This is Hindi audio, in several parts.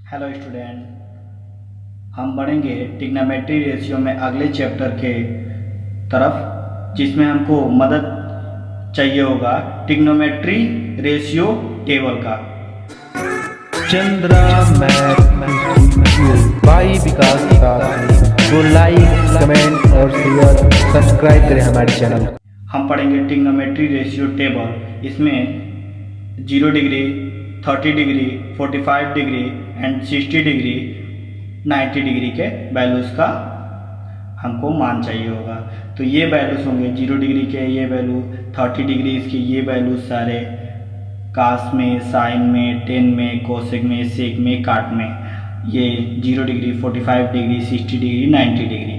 हेलो स्टूडेंट, हम बढ़ेंगे ट्रिग्नोमेट्री रेशियो में अगले चैप्टर के तरफ, जिसमें हमको मदद चाहिए होगा ट्रिग्नोमेट्री रेशियो टेबल का। चंद्रा मैथ भाई विकास तो लाइक कमेंट और शेयर सब्सक्राइब करें हमारे चैनल। हम पढ़ेंगे ट्रिग्नोमेट्री रेशियो टेबल। इसमें 0 degree, 30 degree, 45 degree and 60 degree, 90 degree के वैल्यूज़ का हमको मान चाहिए होगा। तो ये वैल्यूज़ होंगे 0 डिग्री के ये वैल्यू, 30 डिग्री इसकी ये वैल्यूज़ सारे, कास में, साइन में, टेन में, कोसेक में, सेक में, काट में, ये 0 डिग्री, 45 डिग्री, 60 डिग्री, 90 डिग्री।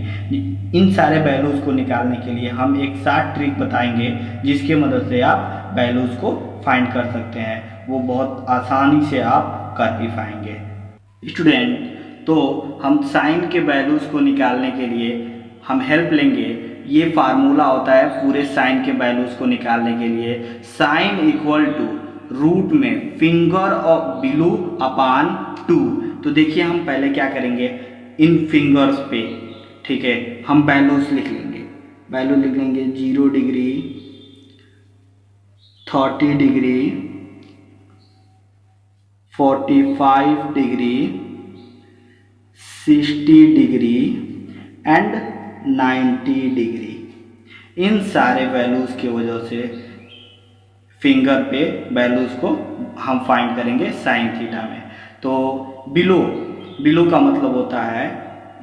इन सारे वैल्यूज़ को निकालने के लिए हम एक शॉर्ट ट्रिक बताएंगे, जिसके मदद से आप वैल्यूज़ को फाइंड कर सकते हैं। वो बहुत आसानी से आप कर भी पाएंगे। स्टूडेंट, तो हम साइन के वैल्यूज़ को निकालने के लिए हम हेल्प लेंगे। ये फार्मूला होता है पूरे साइन के वैल्यूज़ को निकालने के लिए। साइन इक्वल टू रूट में फिंगर ऑफ बिलो अपान 2। तो देखिए, हम पहले क्या करेंगे, इन फिंगर्स पे, ठीक है, हम वैल्यूज़ लिख लेंगे। वैल्यू लिख लेंगे 0 degree, 30 degree, 45 degree, 60 degree and 90 degree. इन सारे वैल्यूज़ की वजह से फिंगर पे वैल्यूज़ को हम फाइंड करेंगे साइन थीटा में। तो बिलो का मतलब होता है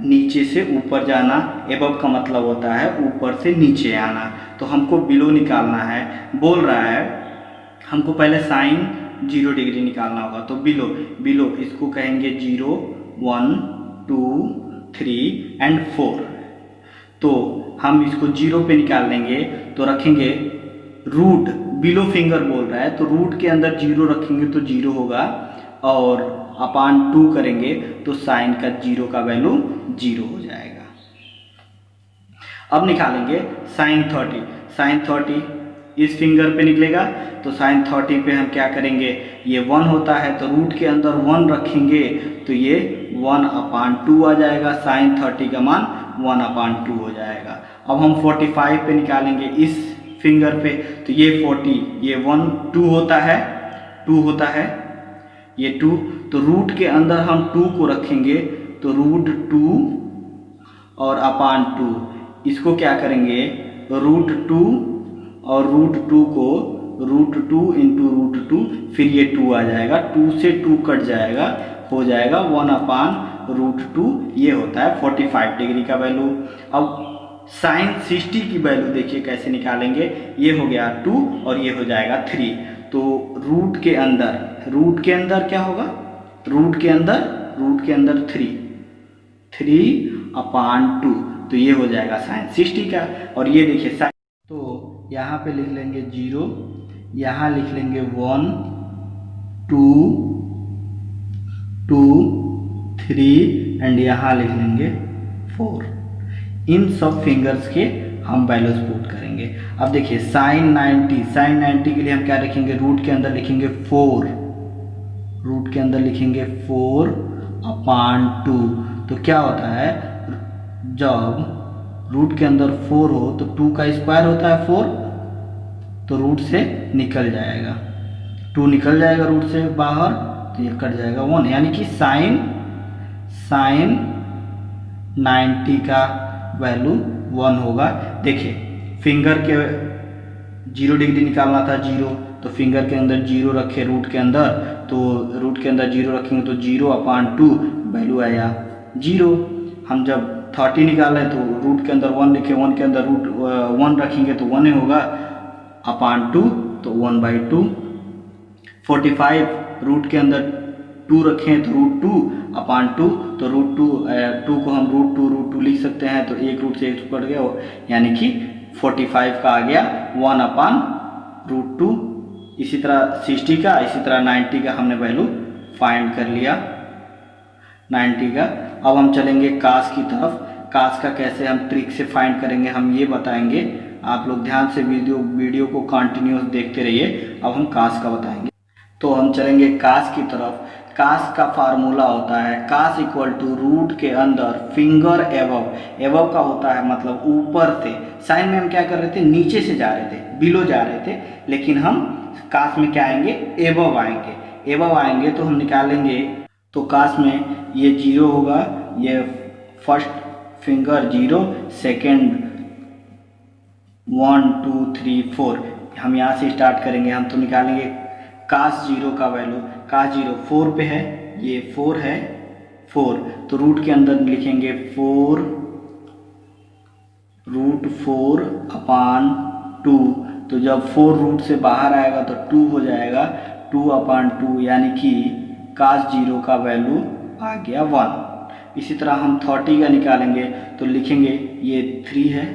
नीचे से ऊपर जाना, एबव का मतलब होता है ऊपर से नीचे आना। तो हमको बिलो निकालना है। बोल रहा है हमको पहले साइन 0 डिग्री निकालना होगा। तो बिलो इसको कहेंगे 0, 1, 2, 3 एंड 4। तो हम इसको 0 पे निकाल लेंगे तो रखेंगे रूट, बिलो फिंगर बोल रहा है तो रूट के अंदर 0 रखेंगे तो 0 होगा, और अपान 2 करेंगे तो साइन का 0 का वैल्यू 0 हो जाएगा। अब निकालेंगे साइन 30। साइन 30 इस फिंगर पे निकलेगा, तो साइन 30 पे हम क्या करेंगे, ये 1 होता है तो रूट के अंदर 1 रखेंगे तो ये 1 अपान 2 आ जाएगा। साइन 30 का मान 1 अपान 2 हो जाएगा। अब हम 45 पे निकालेंगे इस फिंगर पे, तो ये 40, ये 1, 2 होता है ये 2, तो रूट के अंदर हम 2 को रखेंगे तो रूट 2 और अपान 2, इसको क्या करेंगे, रूट 2 और रूट 2 को रूट 2 इंटू रूट 2, फिर ये 2 आ जाएगा, 2 से 2 कट जाएगा, हो जाएगा 1 अपान रूट 2। ये होता है 45 डिग्री का वैल्यू। अब साइन 60 की वैल्यू देखिए कैसे निकालेंगे। ये हो गया 2 और ये हो जाएगा 3। तो रूट के अंदर क्या होगा, रूट के अंदर 3 अपान 2, तो ये हो जाएगा साइन 60 का। और ये देखिए साइन, तो यहाँ पे लिख लेंगे 0, यहाँ लिख लेंगे 1, 2, 3 एंड यहाँ लिख लेंगे 4। इन सब फिंगर्स के हम वैल्यूज पुट करेंगे। अब देखिए साइन 90 के लिए हम क्या लिखेंगे, रूट के अंदर लिखेंगे 4 अपान 2। तो क्या होता है, जब रूट के अंदर 4 हो तो 2 का स्क्वायर होता है 4, तो रूट से निकल जाएगा, 2 निकल जाएगा रूट से बाहर, तो ये कट जाएगा 1, यानी कि साइन 90 का वैल्यू 1 होगा। देखिए फिंगर के 0 डिग्री निकालना था 0, तो फिंगर के अंदर 0 रखे रूट के अंदर, तो रूट के अंदर 0 रखेंगे तो 0 अपान 2 वैल्यू आया 0। हम जब 30 निकालें तो रूट के अंदर 1 लिखे, 1 के अंदर रूट 1 रखेंगे तो 1 ही होगा, अपान 2 तो 1/2। 45 रूट के अंदर 2 रखें तो रूट 2 अपान 2, तो रूट 2 को हम रूट 2 लिख सकते हैं, तो एक रूट से एक कट गया, यानी कि 45 का आ गया 1 अपान रूट 2। इसी तरह 60 का, इसी तरह 90 का हमने वैल्यू फाइंड कर लिया 90 का। अब हम चलेंगे कास की तरफ। कास का कैसे हम ट्रिक से फाइंड करेंगे हम ये बताएंगे। आप लोग ध्यान से वीडियो को कंटिन्यूस देखते रहिए। अब हम कास का बताएंगे। तो हम चलेंगे कास की तरफ। कास का फार्मूला होता है कास इक्वल टू रूट के अंदर फिंगर एवव। एवव का होता है मतलब ऊपर से। साइन में हम क्या कर रहे थे, नीचे से जा रहे थे, बिलो जा रहे थे, लेकिन हम कास में क्या आएंगे, एवव आएंगे। एवव आएंगे तो हम निकालेंगे, तो कास में ये 0 होगा, ये फर्स्ट फिंगर 0, सेकेंड 1 2 3 4, हम यहाँ से स्टार्ट करेंगे। हम तो निकालेंगे कास 0 का वैल्यू, कास 0 4 पे है, ये 4 है 4, तो रूट के अंदर लिखेंगे 4 रूट 4 अपान 2, तो जब 4 रूट से बाहर आएगा तो 2 हो जाएगा, 2 अपान 2, यानी कि कास 0 का वैल्यू आ गया 1। इसी तरह हम 30 का निकालेंगे तो लिखेंगे ये 3 है,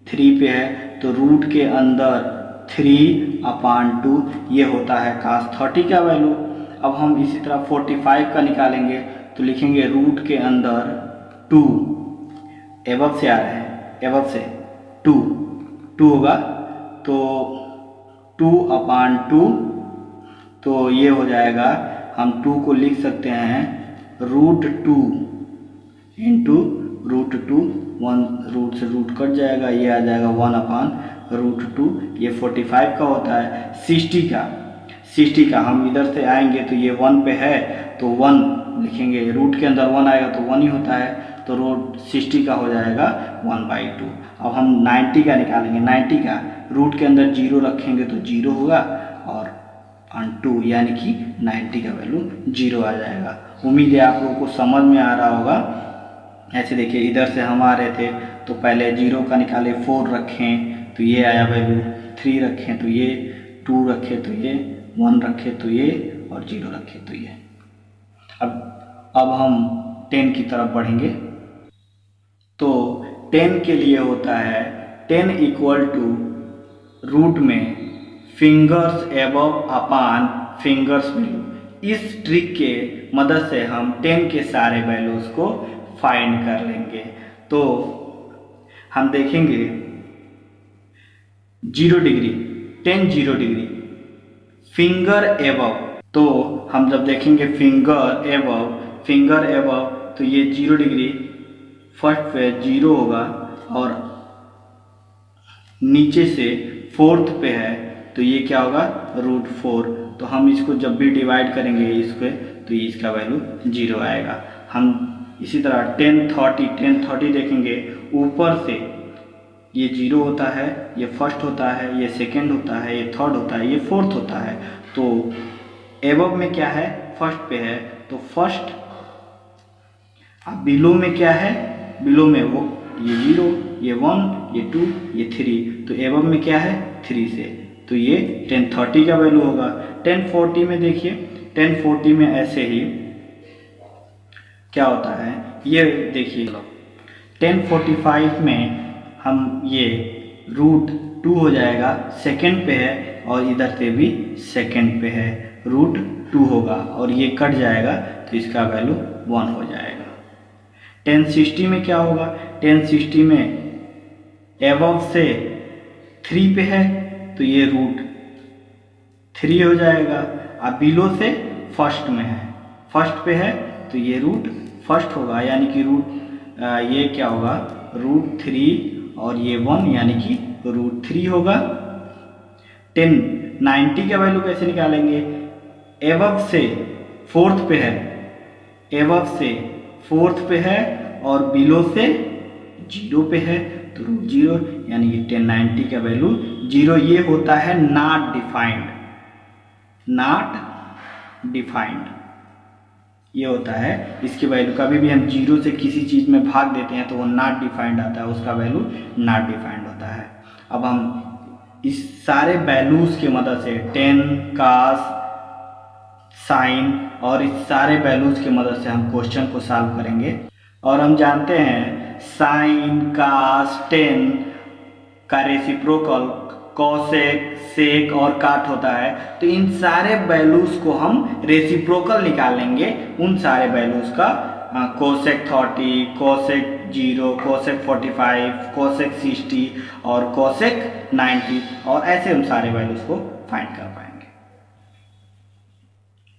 3 पे है, तो रूट के अंदर 3 अपान 2, ये होता है कास 30 का वैल्यू। अब हम इसी तरह 45 का निकालेंगे तो लिखेंगे रूट के अंदर 2, एवब से आ रहे हैं, एवब से 2 होगा, तो 2 अपान 2, तो ये हो जाएगा, हम 2 को लिख सकते हैं रूट 2 इंटू रूट 2, 1 रूट से रूट कट जाएगा, ये आ जाएगा 1 अपान रूट 2, ये 45 का होता है। 60 का हम इधर से आएंगे तो ये 1 पे है, तो 1 लिखेंगे, रूट के अंदर 1 आएगा तो 1 ही होता है, तो रूट 60 का हो जाएगा 1/2। अब हम 90 का निकालेंगे, 90 का रूट के अंदर 0 रखेंगे तो 0 होगा, और 2 यानी कि 90 का वैल्यू 0 आ जाएगा। उम्मीद है आप लोगों को समझ में आ रहा होगा। ऐसे देखिए, इधर से हम आ रहे थे तो पहले 0 का निकाले, 4 रखें तो ये आया वैल्यू, 3 रखें तो ये, 2 रखें तो ये, 1 रखें तो ये, और 0 रखें तो ये। अब हम 10 की तरफ बढ़ेंगे, तो 10 के लिए होता है 10 इक्वल टू रूट में फिंगर्स एबव अपान फिंगर्स बिलो। इस ट्रिक के मदद से हम 10 के सारे वैल्यूज को फाइंड कर लेंगे। तो हम देखेंगे 0 डिग्री, 10 0 डिग्री, फिंगर एबव, तो हम जब देखेंगे फिंगर एबव, तो ये 0 डिग्री फर्स्ट पे 0 होगा, और नीचे से 4th पे है तो ये क्या होगा, रूट 4। तो हम इसको जब भी डिवाइड करेंगे इसको, तो इसका वैल्यू 0 आएगा। हम इसी तरह 10 30 देखेंगे, ऊपर से ये 0 होता है, ये फर्स्ट होता है, ये सेकंड होता है, ये थर्ड होता है, ये फोर्थ होता है। तो एबव में क्या है, फर्स्ट पे है तो फर्स्ट। अब बिलो में क्या है, बिलो में वो ये 0, ये 1, ये 2, ये 3, तो एबव में क्या है 3 से, तो ये 1030 का वैल्यू होगा। 1040 में देखिए, 1040 में ऐसे ही क्या होता है, ये देखिए 1045 में हम ये रूट 2 हो जाएगा, सेकंड पे है, और इधर से भी सेकंड पे है, रूट 2 होगा, और ये कट जाएगा तो इसका वैल्यू 1 हो जाएगा। 1060 में क्या होगा, 1060 में एबव से 3 पे है तो ये रूट 3 हो जाएगा, अब बिलो से फर्स्ट में है, फर्स्ट पे है तो ये रूट फर्स्ट होगा, यानी कि रूट ये क्या होगा, रूट 3, और ये 1 यानी कि रूट 3 होगा। 1090 का वैल्यू कैसे निकालेंगे, एबव से 4th पे है, एबव से 4th पे है, और बिलो से 0 पे है तो रूट 0, यानी कि 1090 का वैल्यू 0। ये होता है नॉट डिफाइंड, ये होता है, इसकी वैल्यू कभी भी हम 0 से किसी चीज़ में भाग देते हैं तो वो नॉट डिफाइंड आता है, उसका वैल्यू नॉट डिफाइंड होता है। अब हम इस सारे वैल्यूज़ की मदद से 10 कास साइन और इस सारे वैल्यूज़ की मदद से हम क्वेश्चन को सॉल्व करेंगे। और हम जानते हैं साइन कास 10 का रेसिप्रोकल कोसेक सेक और काट होता है, तो इन सारे वैल्यूज को हम रेसिप्रोकल निकालेंगे, उन सारे वैल्यूज का कोसेक 30, कोसेक 0, कोसेक 45, कोसेक 60 और कोसेक 90, और ऐसे हम सारे वैल्यूज को फाइंड कर पाएंगे।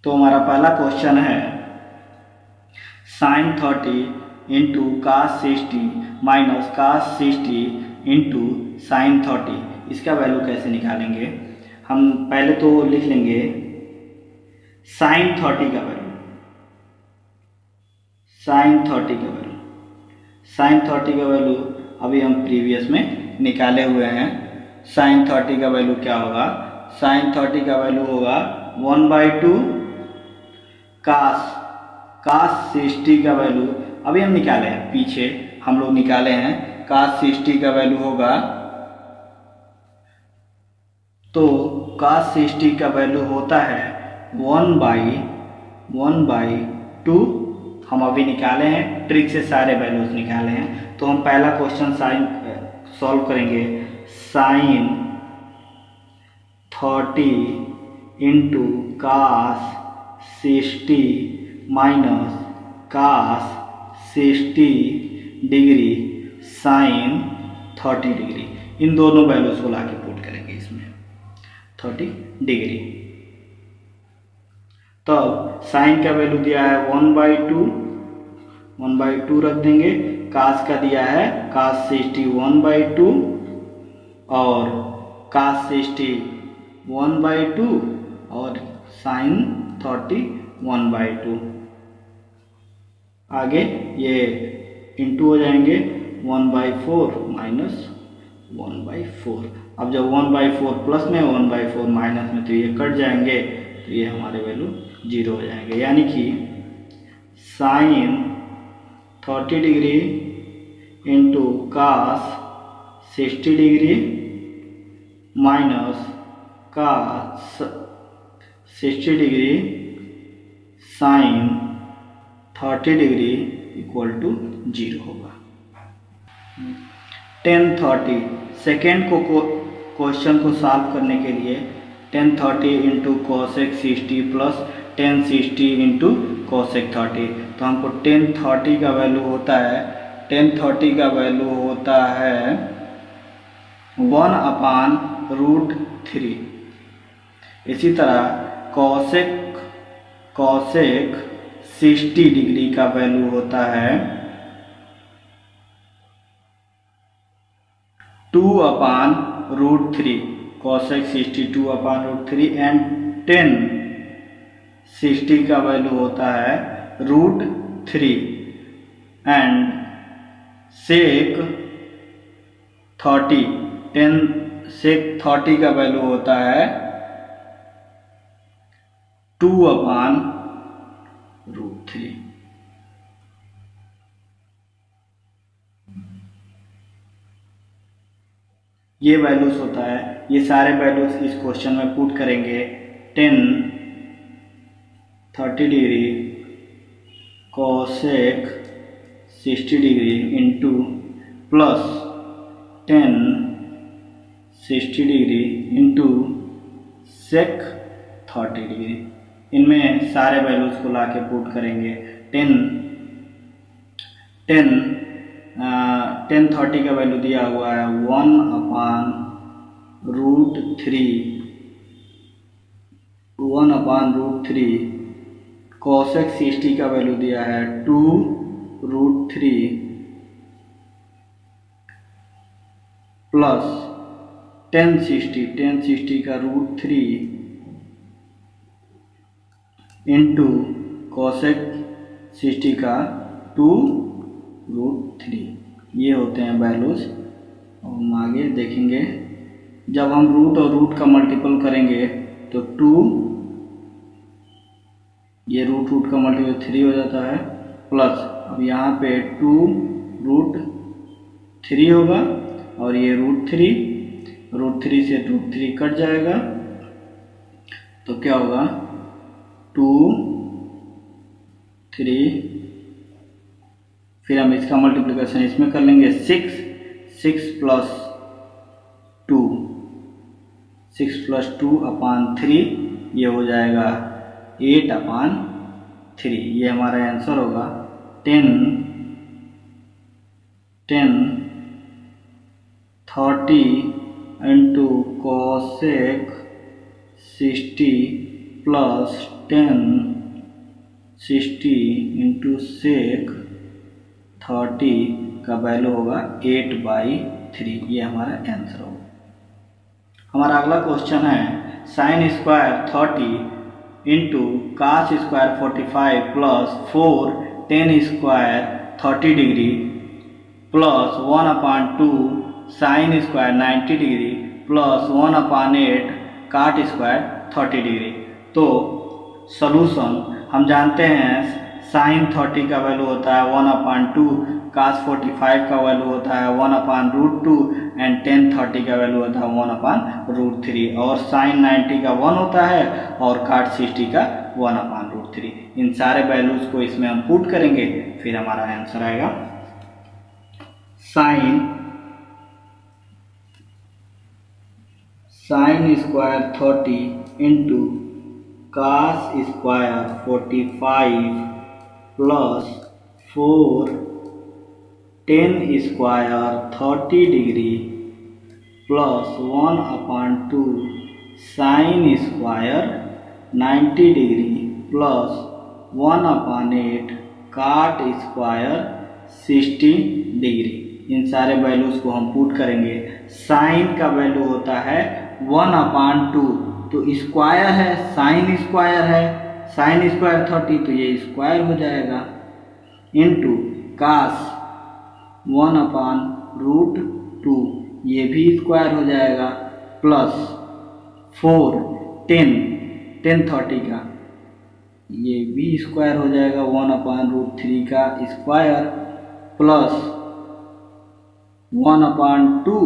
तो हमारा पहला क्वेश्चन है sin 30 into cos 60 minus cos 60 into sin 30, इसका वैल्यू कैसे निकालेंगे। हम पहले तो लिख लेंगे sin 30 का वैल्यू, sin 30 का वैल्यू, sin 30 का वैल्यू अभी हम प्रीवियस में निकाले हुए हैं। sin 30 का वैल्यू क्या होगा, sin 30 का वैल्यू होगा 1/2 cos 60 का वैल्यू अभी हम निकाले हैं, पीछे हम लोग निकाले हैं। cos 60 का वैल्यू होगा, तो cos 60 का वैल्यू होता है 1/2। हम अभी निकाले हैं, ट्रिक से सारे वैल्यूज निकाले हैं। तो हम पहला क्वेश्चन साइन सॉल्व करेंगे। sin 30 into cos 60 minus cos 60 degree sin 30 degree, इन दोनों वैल्यूज को लाके पुट करेंगे इसमें 30 डिग्री। तब साइन का वैल्यू दिया है 1/2 रख देंगे, कास का दिया है cos 60 1/2 और cos 60 1/2 और sin 30 1/2। आगे ये इंटू हो जाएंगे 1/4 माइनस 1/4। अब जब 1/4 प्लस में 1/4 माइनस में, तो ये कट जाएंगे, तो ये हमारे वैल्यू 0 हो जाएंगे। यानी कि sin 30 degree into cos 60 degree minus cos 60 degree sin 30 degree equal to 0 होगा। 1030 सेकेंड क्वेश्चन को सॉल्व करने के लिए 1030 into cosec 60 plus 1060 into cosec 30, तो हमको 1030 का वैल्यू होता है 1/√3। इसी तरह cosec 60 डिग्री का वैल्यू होता है 2/√3। cosec 60 2/√3 एंड 1060 का वैल्यू होता है √3 एंड sec 30 का वैल्यू होता है 2/√3। ये वैल्यूज होता है, ये सारे वैल्यूज इस क्वेश्चन में पुट करेंगे। 1030 degree cosec 60 degree into plus 1060 degree into sec 30 degree, इनमें सारे वैल्यूज को लाके पुट करेंगे। 1030 का वैल्यू दिया हुआ है 1/√3 cosec 60 का वैल्यू दिया है 2√3 प्लस 1060 का √3 इंटू cosec 60 का 2√3। ये होते हैं वैल्यूज। और हम आगे देखेंगे, जब हम रूट और रूट का मल्टीपल करेंगे तो 2, ये रूट का मल्टीपल 3 हो जाता है, प्लस अब यहाँ पे 2√3 होगा और ये √3 से √3 कट जाएगा, तो क्या होगा 2 3, फिर हम इसका मल्टीप्लिकेशन इसमें कर लेंगे 6 प्लस 2/3, ये हो जाएगा 8/3। ये हमारा आंसर होगा। 1030 into cosec 60 plus 1060 into sec 30 का वैल्यू होगा 8/3। ये हमारा आंसर होगा। हमारा अगला क्वेश्चन है sine square 30 into cos square 45 plus 4 tan square 30 degree plus 1/2 sine square 90 degree plus 1/8 cot square 30 degree. तो सॉल्यूशन हम जानते हैं साइन 30 का वैल्यू होता है 1/2, कास 45 का वैल्यू होता है 1/√2 एंड टेन 30 का वैल्यू होता है 1/√3 और साइन 90 का 1 होता है और काट 60 का 1/√3। इन सारे वैल्यूज को इसमें हम पुट करेंगे, फिर हमारा आंसर आएगा sine square 30 into cos square 45 plus 4 tan square 30 degree plus 1/2 sine square 90 degree plus 1/8 cot square 60 degree. इन सारे वैल्यूज को हम पुट करेंगे। साइन का वैल्यू होता है 1/2, तो स्क्वायर है, साइन स्क्वायर 30 तो ये स्क्वायर हो जाएगा इंटू कास 1/√2 ये भी स्क्वायर हो जाएगा प्लस 4 10 30 का ये भी स्क्वायर हो जाएगा 1/√3 का स्क्वायर प्लस 1/2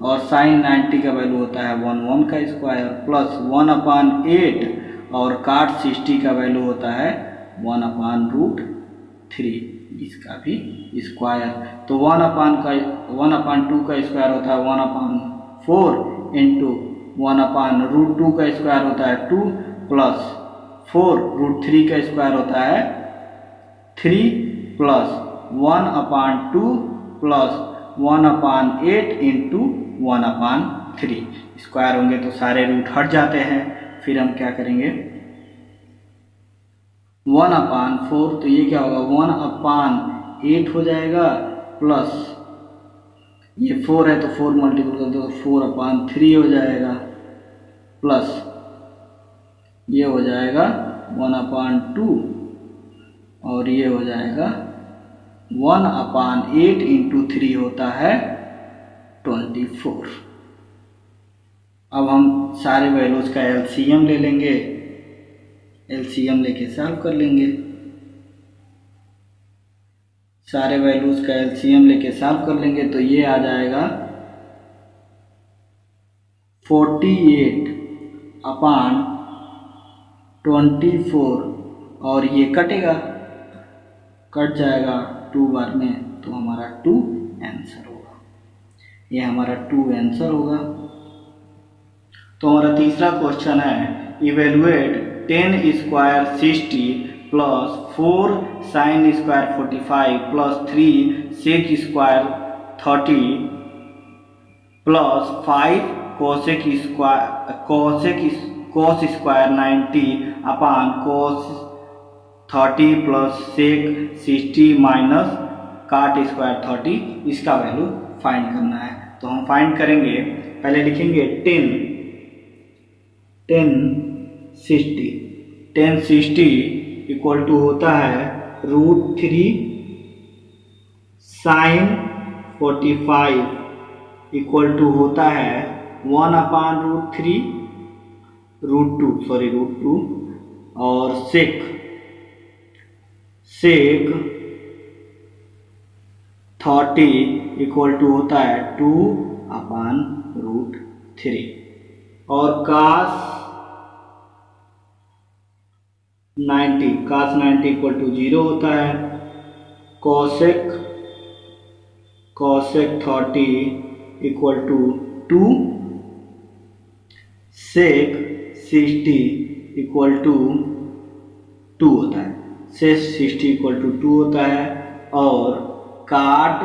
और साइन 90 का वैल्यू होता है 1 का स्क्वायर प्लस 1/8 और काट 60 का वैल्यू होता है 1/√3 इसका भी स्क्वायर। तो 1/2 का स्क्वायर होता है 1/4 इंटू 1/√2 का स्क्वायर होता है 2 प्लस 4√3 का स्क्वायर होता है 3 प्लस 1/2 प्लस 1/8 इंटू 1/3 स्क्वायर होंगे तो सारे रूट हट जाते हैं। फिर हम क्या करेंगे 1/4 तो ये क्या होगा 1/8 हो जाएगा प्लस ये 4 है तो 4 मल्टीपल कर दो 4/3 हो जाएगा प्लस ये हो जाएगा 1/2 और ये हो जाएगा 1/8 इंटू 3 होता है 24। अब हम सारे वैल्यूज का एलसीएम ले लेंगे, एलसीएम लेके सॉल्व कर लेंगे। सारे वैल्यूज का एलसीएम लेके सॉल्व कर लेंगे तो ये आ जाएगा 48/24 और ये कटेगा, कट जाएगा 2 बार में तो हमारा 2 आंसर होगा। ये हमारा 2 आंसर होगा। तो हमारा तीसरा क्वेश्चन है evaluate 10 square 60 plus 4 sine square 45 plus 3 sec square 30 plus 5 cos square 90 upon cos 30 plus sec 60 minus cot square 30 इसका वैल्यू फाइंड करना है। तो हम फाइंड करेंगे, पहले लिखेंगे 1060 इक्वल टू होता है √3 साइन 45 इक्वल टू होता है 1/√3 √2 और सेक 30 इक्वल टू होता है 2/√3 और कास 90 इक्वल टू 0 होता है। Cosec 30 equal to 2, sec 60 equal to 2 होता है, सेक 60 इक्वल टू 2 होता है और काट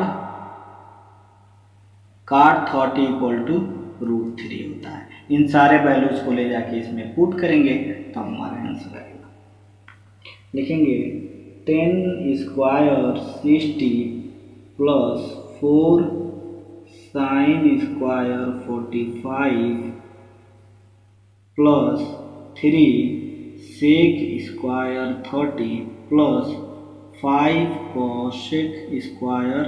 30 इक्वल टू √3 होता है। इन सारे वैल्यूज को ले जाके इसमें पुट करेंगे तो हमारा आंसर आएगा। लिखेंगे 10 square 60 plus 4 sine square 45 plus 3 sec square 30 plus 5 cosec square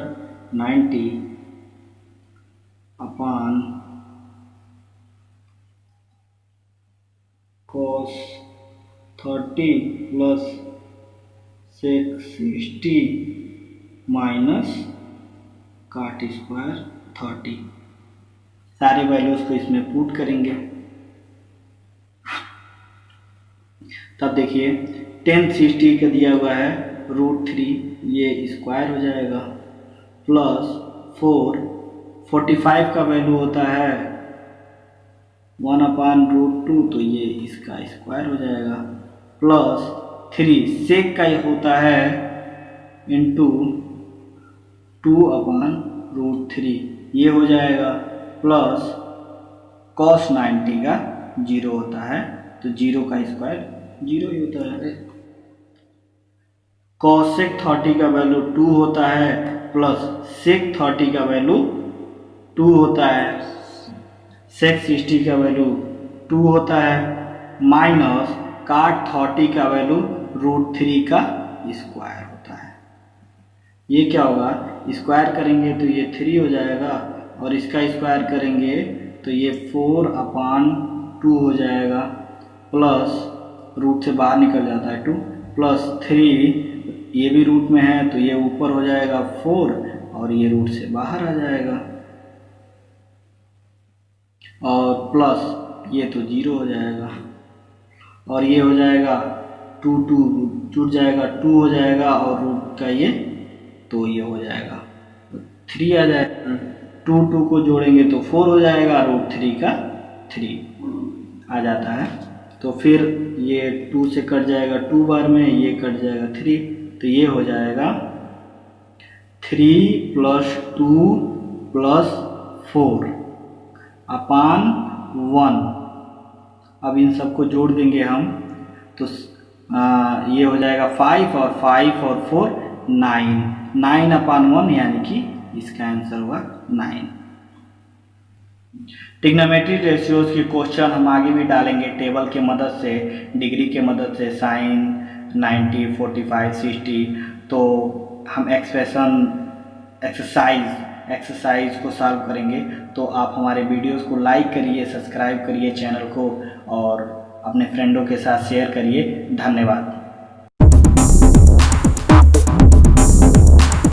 90 upon cos 30 plus sec 60 minus cot square 30। सारे वैल्यूज को इसमें पुट करेंगे। तब देखिए 10 60 का दिया हुआ है √3, ये स्क्वायर हो जाएगा, प्लस 4 45 का वैल्यू होता है 1/√2, तो ये इसका स्क्वायर हो जाएगा, प्लस 3 सेक का होता है इंटू 2/√3, ये हो जाएगा, प्लस cos 90 का 0 होता है, तो 0 का स्क्वायर 0 ही होता है। cosec 30 का वैल्यू 2 होता है, प्लस sec 30 का वैल्यू 2 होता है, sec 60 का वैल्यू 2 होता है, माइनस काट 30 का वैल्यू √3 का स्क्वायर होता है। ये क्या होगा, स्क्वायर करेंगे तो ये 3 हो जाएगा, और इसका स्क्वायर करेंगे तो ये 4/2 हो जाएगा, प्लस रूट से बाहर निकल जाता है 2, प्लस 3 ये भी रूट में है तो ये ऊपर हो जाएगा 4, और ये रूट से बाहर आ जाएगा, और प्लस ये तो 0 हो जाएगा, और ये हो जाएगा 2 जुड़ जाएगा, 2 हो जाएगा, और रूट का ये तो ये हो जाएगा 3 आ जाएगा, 2 को जोड़ेंगे तो 4 हो जाएगा, √3 का 3 आ जाता है। तो फिर ये 2 से कट जाएगा 2 बार में, ये कट जाएगा 3, तो ये हो जाएगा 3 + 2 + 4 अपान 1। अब इन सबको जोड़ देंगे हम तो ये हो जाएगा 5 और 4 9/1, यानी कि इसका आंसर हुआ 9। ट्रिग्नोमेट्रिक रेशियोज के क्वेश्चन हम आगे भी डालेंगे टेबल के मदद से, डिग्री के मदद से, साइन 90 45 60। तो हम एक्सरसाइज को सॉल्व करेंगे। तो आप हमारे वीडियोस को लाइक करिए, सब्सक्राइब करिए चैनल को, और अपने फ्रेंडों के साथ शेयर करिए। धन्यवाद।